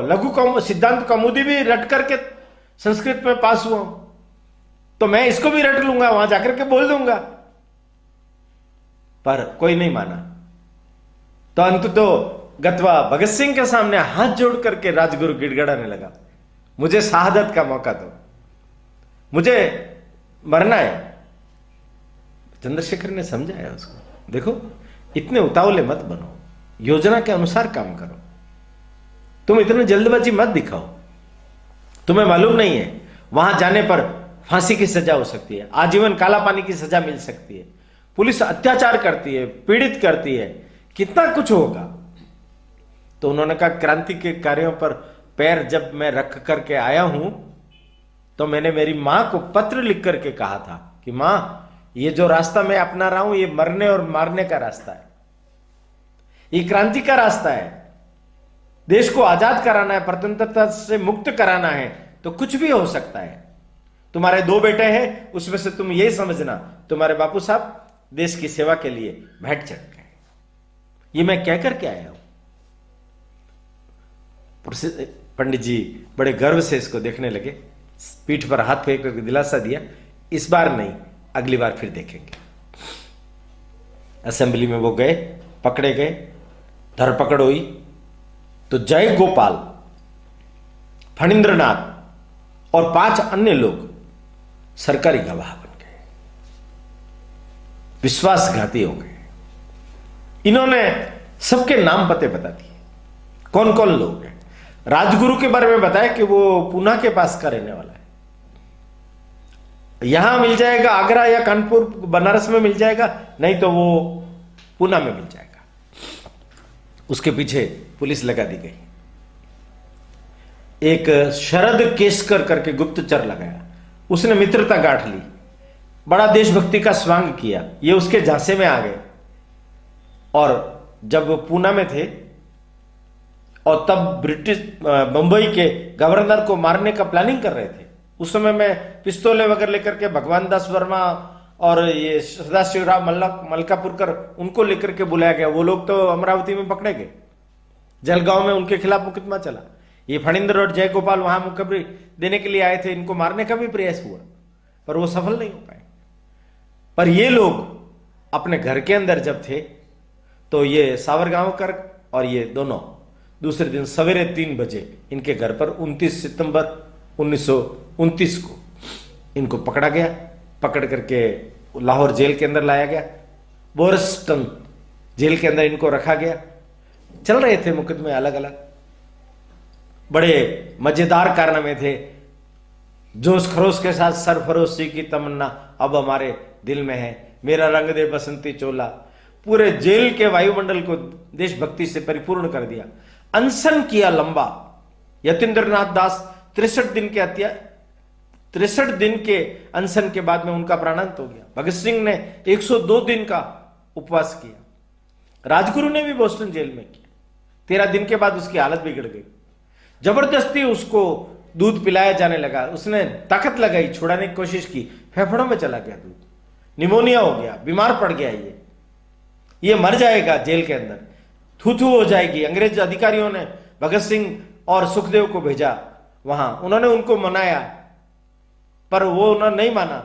लघु सिद्धांत कौमुदी भी रट करके संस्कृत में पास हुआ हूं, तो मैं इसको भी रट लूंगा, वहां जाकर के बोल दूंगा। पर कोई नहीं माना। तो अंत तो गतवा भगत सिंह के सामने हाथ जोड़ करके राजगुरु गिड़गिड़ाने लगा, मुझे शहादत का मौका दो, मुझे मरना है। चंद्रशेखर ने समझाया उसको, देखो इतने उतावले मत बनो, योजना के अनुसार काम करो, तुम इतने जल्दबाजी मत दिखाओ। तुम्हें मालूम नहीं है वहां जाने पर फांसी की सजा हो सकती है, आजीवन काला पानी की सजा मिल सकती है, पुलिस अत्याचार करती है, पीड़ित करती है, कितना कुछ होगा। तो उन्होंने कहा क्रांति के कार्यों पर पैर जब मैं रख करके आया हूं तो मैंने मेरी मां को पत्र लिख करके कहा था कि मां, ये जो रास्ता मैं अपना रहा हूं ये मरने और मारने का रास्ता है, ये क्रांति का रास्ता है, देश को आजाद कराना है, स्वतंत्रता से मुक्त कराना है, तो कुछ भी हो सकता है। तुम्हारे 2 बेटे हैं, उसमें से तुम यही समझना तुम्हारे बापू साहब देश की सेवा के लिए भेंट चढ़ गए। ये मैं कह करके आया हूं। पंडित जी बड़े गर्व से इसको देखने लगे, पीठ पर हाथ फेंक करके दिलासा दिया, इस बार नहीं, अगली बार फिर देखेंगे। असेंबली में वो गए, पकड़े गए, धरपकड़ हुई तो जय गोपाल, फणींद्रनाथ और 5 अन्य लोग सरकारी गवाह बन गए, विश्वासघाती हो गए। इन्होंने सबके नाम पते बता दिए, कौन कौन लोग हैं। राजगुरु के बारे में बताया कि वो पूना के पास का रहने वाला है, यहां मिल जाएगा, आगरा या कानपुर बनारस में मिल जाएगा, नहीं तो वो पूना में मिल जाएगा। उसके पीछे पुलिस लगा दी गई। एक शरद केसकर करके गुप्तचर लगाया, उसने मित्रता गांठ ली, बड़ा देशभक्ति का स्वांग किया, ये उसके झांसे में आ गए। और जब वो पूना में थे और तब ब्रिटिश बंबई के गवर्नर को मारने का प्लानिंग कर रहे थे, उस समय में पिस्तौलें वगैरह लेकर के भगवान दास वर्मा और ये सदाशिवराव मलकापुरकर, उनको लेकर के बुलाया गया। वो लोग तो अमरावती में पकड़े गए, जलगांव में उनके खिलाफ मुकदमा चला। ये फणींद्र और जयगोपाल वहां मुकदमे देने के लिए आए थे, इनको मारने का भी प्रयास हुआ पर वो सफल नहीं हो पाए। पर ये लोग अपने घर के अंदर जब थे तो ये सावरगांवकर और ये दोनों दूसरे दिन सवेरे 3 बजे इनके घर पर 29 सितंबर 1929 को इनको पकड़ा गया। पकड़ करके लाहौर जेल के अंदर लाया गया, बोरस्टन जेल के अंदर इनको रखा गया। चल रहे थे मुकदमे अलग अलग, बड़े मजेदार कारनामे थे। जोश खरोश के साथ सरफरोशी की तमन्ना अब हमारे दिल में है, मेरा रंग दे बसंती चोला, पूरे जेल के वायुमंडल को देशभक्ति से परिपूर्ण कर दिया। अनशन किया लंबा, यतीन्द्रनाथ दास 63 दिन के अनशन के बाद में उनका प्राणांत हो गया। भगत सिंह ने 102 दिन का उपवास किया। राजगुरु ने भी बोस्टन जेल में किया। 13 दिन के बाद उसकी हालत बिगड़ गई, जबरदस्ती उसको दूध पिलाया जाने लगा। उसने ताकत लगाई, छुड़ाने की कोशिश की, फेफड़ों में चला गया दूध, निमोनिया हो गया, बीमार पड़ गया, ये मर जाएगा जेल के अंदर, थू हो जाएगी। अंग्रेज अधिकारियों ने भगत सिंह और सुखदेव को भेजा वहां, उन्होंने उनको मनाया पर वो उन्होंने नहीं माना।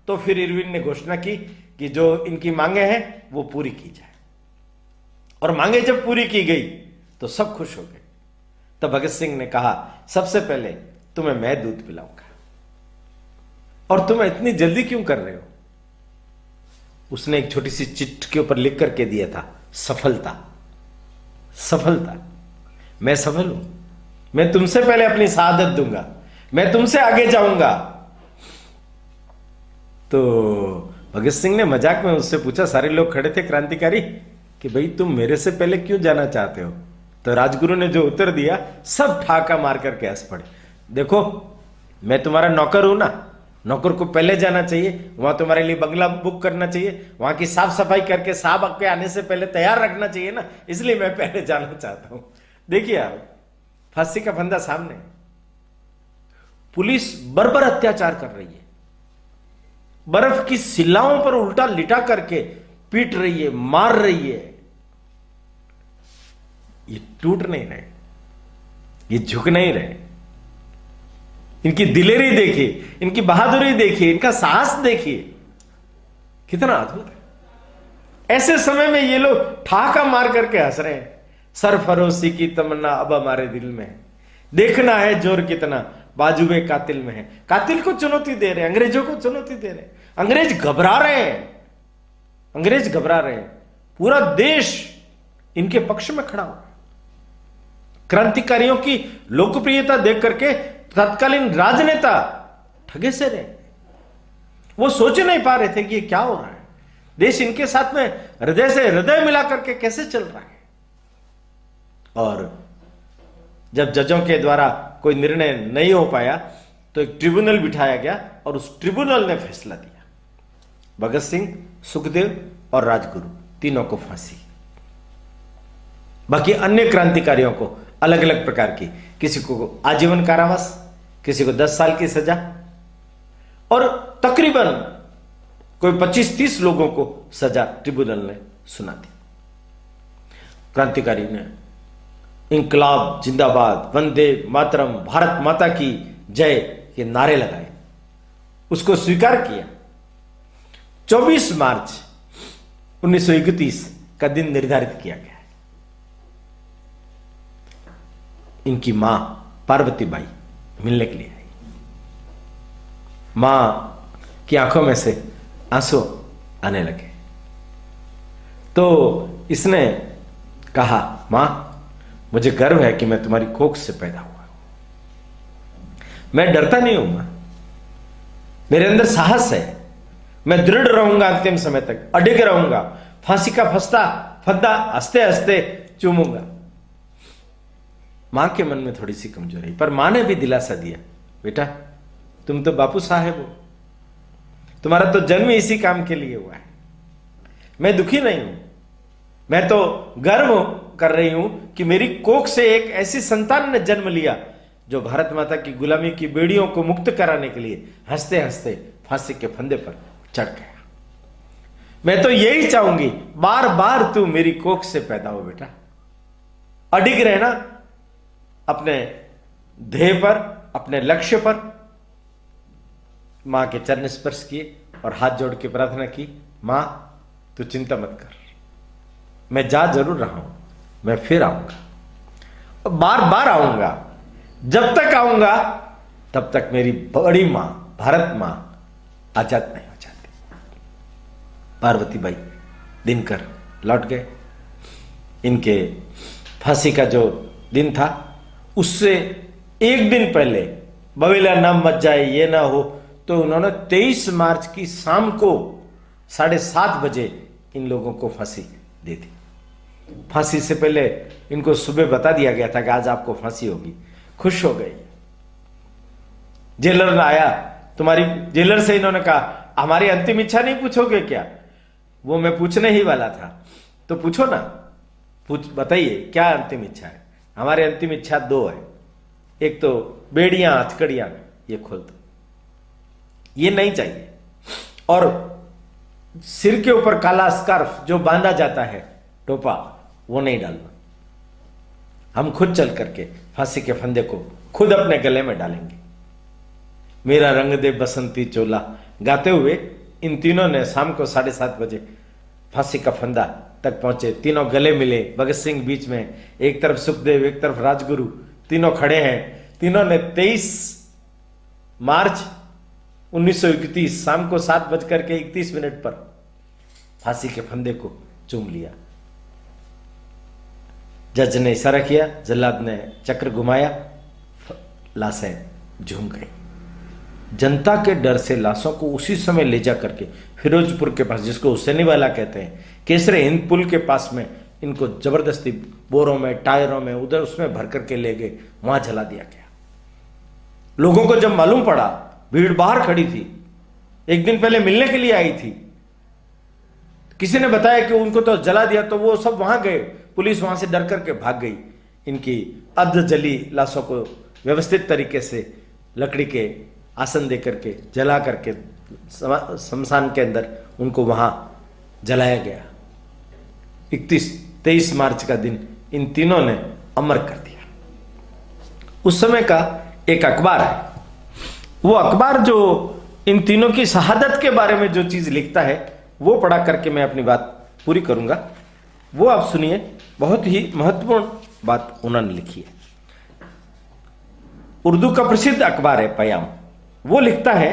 तो फिर इरविन ने घोषणा की कि जो इनकी मांगे हैं वो पूरी की जाए। और मांगे जब पूरी की गई तो सब खुश हो गए। तब भगत सिंह ने कहा, सबसे पहले तुम्हें मैं दूध पिलाऊंगा, और तुम इतनी जल्दी क्यों कर रहे हो? उसने एक छोटी सी चिट के ऊपर लिख करके दिया था, सफलता। सफलता, मैं सफल हूं, मैं तुमसे पहले अपनी शहादत दूंगा, मैं तुमसे आगे जाऊंगा। तो भगत सिंह ने मजाक में उससे पूछा, सारे लोग खड़े थे क्रांतिकारी, कि भाई तुम मेरे से पहले क्यों जाना चाहते हो? तो राजगुरु ने जो उत्तर दिया, सब ठाका मार करके हंस पड़े। देखो, मैं तुम्हारा नौकर हूं ना, नौकर को पहले जाना चाहिए, वहां तुम्हारे लिए बंगला बुक करना चाहिए, वहां की साफ सफाई करके साहब आपके आने से पहले तैयार रखना चाहिए ना, इसलिए मैं पहले जाना चाहता हूं। देखिए आप, फांसी का फंदा सामने, पुलिस बर्बर अत्याचार कर रही है, बर्फ की सिलाओं पर उल्टा लिटा करके पीट रही है, मार रही है। ये टूट नहीं रहे, ये झुक नहीं रहे। इनकी दिलेरी देखिए, इनकी बहादुरी देखिए, इनका साहस देखिए, कितना अद्भुत है। ऐसे समय में ये लोग ठाका मार करके हंस रहे हैं। सरफरोशी की तमन्ना अब हमारे दिल में है, देखना है जोर कितना बाजुए कातिल में है। कातिल को चुनौती दे रहे हैं, अंग्रेजों को चुनौती दे रहे हैं। अंग्रेज घबरा रहे हैं, अंग्रेज घबरा रहे हैं। पूरा देश इनके पक्ष में खड़ा हो। क्रांतिकारियों की लोकप्रियता देख करके तत्कालीन राजनेता ठगे से रहे। वो सोच नहीं पा रहे थे कि ये क्या हो रहा है, देश इनके साथ में हृदय से हृदय मिला करके कैसे चल रहा है। और जब जजों के द्वारा कोई निर्णय नहीं हो पाया तो एक ट्रिब्यूनल बिठाया गया और उस ट्रिब्यूनल ने फैसला दिया, भगत सिंह, सुखदेव और राजगुरु तीनों को फांसी। बाकी अन्य क्रांतिकारियों को अलग अलग प्रकार की, किसी को आजीवन कारावास, किसी को 10 साल की सजा, और तकरीबन कोई 25-30 लोगों को सजा ट्रिब्यूनल ने सुना दी। क्रांतिकारी ने इंकलाब जिंदाबाद, वंदे मातरम, भारत माता की जय के नारे लगाए, उसको स्वीकार किया। 24 मार्च 1931 का दिन निर्धारित किया गया है। इनकी मां पार्वती बाई मिलने के लिए आई। मां की आंखों में से आंसू आने लगे तो इसने कहा, मां, मुझे गर्व है कि मैं तुम्हारी कोख से पैदा हुआ, मैं डरता नहीं हूं मां, मेरे अंदर साहस है, मैं दृढ़ रहूंगा, अंतिम समय तक अडिग रहूंगा, फांसी का फंदा हंसते हंसते चूमूंगा। मां के मन में थोड़ी सी कमजोरी, पर मां ने भी दिलासा दिया, बेटा तुम तो बापू साहेब हो, तुम्हारा तो जन्म इसी काम के लिए हुआ है, मैं दुखी नहीं हूं, मैं तो गर्व कर रही हूं कि मेरी कोख से एक ऐसी संतान ने जन्म लिया जो भारत माता की गुलामी की बेड़ियों को मुक्त कराने के लिए हंसते हंसते फांसी के फंदे पर चढ़ गया। मैं तो यही चाहूंगी, बार बार तू मेरी कोख से पैदा हो बेटा, अडिग रहना अपने ध्येय पर, अपने लक्ष्य पर। मां के चरण स्पर्श किए और हाथ जोड़ के प्रार्थना की, मां तू चिंता मत कर, मैं जा जरूर रहा हूं, मैं फिर आऊंगा, बार बार आऊंगा, जब तक आऊंगा तब तक मेरी बड़ी मां, भारत मां आजाद नहीं हो जाती। पार्वती बाई दिनकर लौट गए। इनके फांसी का जो दिन था उससे एक दिन पहले, बवेला नाम मच जाए ये ना हो, तो उन्होंने 23 मार्च की शाम को 7:30 बजे इन लोगों को फांसी दे दी। फांसी से पहले इनको सुबह बता दिया गया था कि आज आपको फांसी होगी। खुश हो गई। जेलर आया, तुम्हारी, जेलर से इन्होंने कहा, हमारी अंतिम इच्छा नहीं पूछोगे क्या? वो मैं पूछने ही वाला था, तो पूछो ना, बताइए क्या अंतिम इच्छा है? हमारी अंतिम इच्छा 2 है, एक तो बेड़ियां हथकड़ियां ये खोल दो, ये नहीं चाहिए, और सिर के ऊपर काला स्कार्फ जो बांधा जाता है, टोपा, वो नहीं डालना। हम खुद चल करके फांसी के फंदे को खुद अपने गले में डालेंगे। मेरा रंग दे बसंती चोला गाते हुए इन तीनों ने शाम को 7:30 बजे फांसी का फंदा तक पहुंचे। तीनों गले मिले, भगत सिंह बीच में, एक तरफ सुखदेव, एक तरफ राजगुरु, तीनों खड़े हैं। तीनों ने 23 मार्च 1931 शाम को 7:31 पर फांसी के फंदे को चूम लिया। जज ने इशारा किया, जल्लाद ने चक्र घुमाया, लाशें झूम गई। जनता के डर से लाशों को उसी समय ले जा करके फिरोजपुर के पास, जिसको हुसैनी वाला कहते हैं, केसरे हिंद पुल के पास में इनको जबरदस्ती बोरों में, टायरों में, उधर उसमें भर करके ले गए, वहां जला दिया गया। लोगों को जब मालूम पड़ा, भीड़ बाहर खड़ी थी, एक दिन पहले मिलने के लिए आई थी, किसी ने बताया कि उनको तो जला दिया, तो वो सब वहां गए। पुलिस वहां से डर करके भाग गई। इनकी अर्ध जली लाशों को व्यवस्थित तरीके से लकड़ी के आसन दे करके, जला करके शमशान के अंदर उनको वहां जलाया गया। 23 मार्च का दिन इन तीनों ने अमर कर दिया। उस समय का एक अखबार है, वो अखबार जो इन तीनों की शहादत के बारे में जो चीज लिखता है, वो पढ़ा करके मैं अपनी बात पूरी करूंगा। वो आप सुनिए, बहुत ही महत्वपूर्ण बात उन्होंने लिखी है। उर्दू का प्रसिद्ध अखबार है पयाम। वो लिखता है,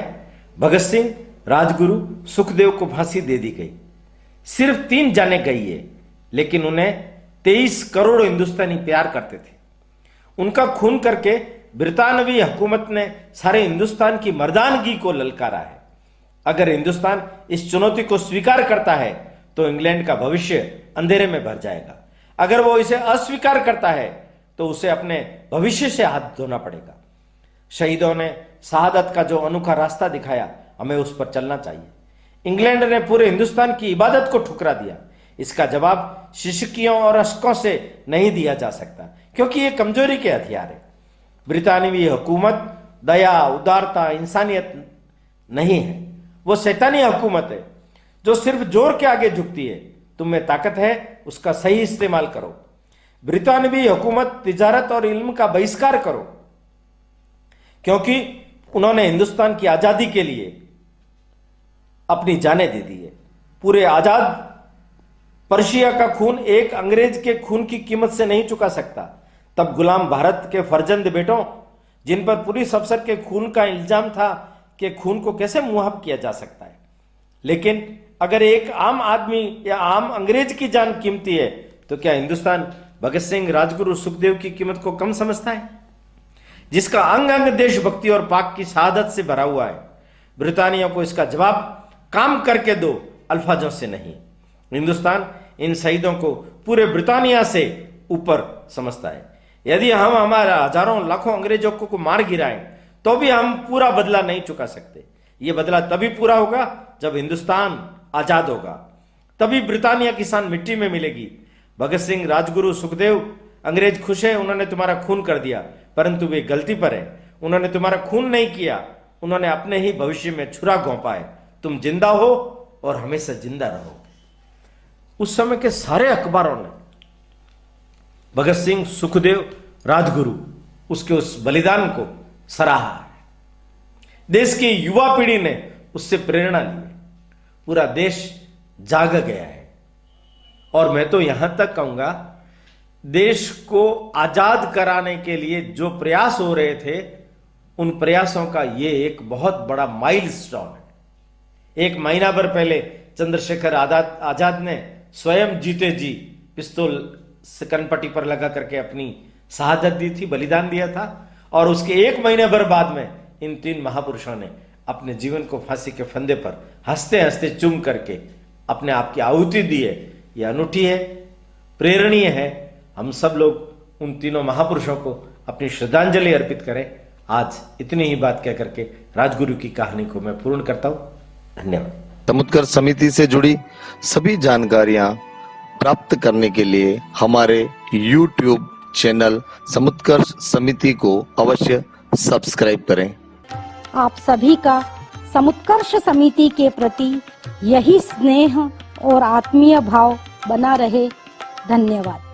भगत सिंह, राजगुरु, सुखदेव को फांसी दे दी गई। सिर्फ 3 जाने गई है, लेकिन उन्हें 23 करोड़ हिंदुस्तानी प्यार करते थे। उनका खून करके ब्रितानवी हुकूमत ने सारे हिंदुस्तान की मर्दानगी को ललकारा है। अगर हिंदुस्तान इस चुनौती को स्वीकार करता है तो इंग्लैंड का भविष्य अंधेरे में भर जाएगा। अगर वो इसे अस्वीकार करता है तो उसे अपने भविष्य से हाथ धोना पड़ेगा। शहीदों ने शहादत का जो अनोखा रास्ता दिखाया, हमें उस पर चलना चाहिए। इंग्लैंड ने पूरे हिंदुस्तान की इबादत को ठुकरा दिया। इसका जवाब शिशकियों और अशकों से नहीं दिया जा सकता, क्योंकि ये कमजोरी के हथियार है। ब्रितानवी हुकूमत दया, उदारता, इंसानियत नहीं है, वो शैतानी हुकूमत है जो सिर्फ जोर के आगे झुकती है। तुम में ताकत है, उसका सही इस्तेमाल करो। ब्रितानवी हुकूमत तिजारत और इल्म का बहिष्कार करो, क्योंकि उन्होंने हिंदुस्तान की आजादी के लिए अपनी जानें दे दी है। पूरे आजाद पर्शिया का खून एक अंग्रेज के खून की कीमत से नहीं चुका सकता। तब गुलाम भारत के फर्जंद बेटों, जिन पर पुलिस अफसर के खून का इल्जाम था, कि खून को कैसे मुआफ किया जा सकता है। लेकिन अगर एक आम आदमी या आम अंग्रेज की जान कीमती है, तो क्या हिंदुस्तान भगत सिंह, राजगुरु, सुखदेव की कीमत को कम समझता है, जिसका अंग अंग देशभक्ति और पाक की शहादत से भरा हुआ है। ब्रिटानिया को इसका जवाब काम करके दो, अल्फाजों से नहीं। हिंदुस्तान इन शहीदों को पूरे ब्रिटानिया से ऊपर समझता है। यदि हम हमारे हजारों लाखों अंग्रेजों को मार गिराएं तो भी हम पूरा बदला नहीं चुका सकते। यह बदला तभी पूरा होगा जब हिंदुस्तान आजाद होगा, तभी ब्रिटानिया की शान मिट्टी में मिलेगी। भगत सिंह, राजगुरु, सुखदेव, अंग्रेज खुश है, उन्होंने तुम्हारा खून कर दिया, परंतु वे गलती पर है। उन्होंने तुम्हारा खून नहीं किया, उन्होंने अपने ही भविष्य में छुरा घोंपा है। तुम जिंदा हो और हमेशा जिंदा रहो। उस समय के सारे अखबारों ने भगत सिंह, सुखदेव, राजगुरु, उसके उस बलिदान को सराहा है। देश की युवा पीढ़ी ने उससे प्रेरणा ली है। पूरा देश जाग गया है। और मैं तो यहां तक कहूंगा, देश को आजाद कराने के लिए जो प्रयास हो रहे थे, उन प्रयासों का ये एक बहुत बड़ा माइलस्टोन है। 1 महीना भर पहले चंद्रशेखर आजाद ने स्वयं जीते जी पिस्तौल कनपट्टी पर लगा करके अपनी शहादत दी थी, बलिदान दिया था। और उसके 1 महीने भर बाद में इन 3 महापुरुषों ने अपने जीवन को फांसी के फंदे पर हंसते हंसते चूम करके अपने आप की आहुति दी है। यह अनूठी है, प्रेरणीय है। हम सब लोग उन तीनों महापुरुषों को अपनी श्रद्धांजलि अर्पित करें। आज इतनी ही बात कह करके राजगुरु की कहानी को मैं पूर्ण करता हूं। धन्यवाद। समुत्कर्ष समिति से जुड़ी सभी जानकारियां प्राप्त करने के लिए हमारे YouTube चैनल समुत्कर्ष समिति को अवश्य सब्सक्राइब करें। आप सभी का समुत्कर्ष समिति के प्रति यही स्नेह और आत्मीय भाव बना रहे। धन्यवाद।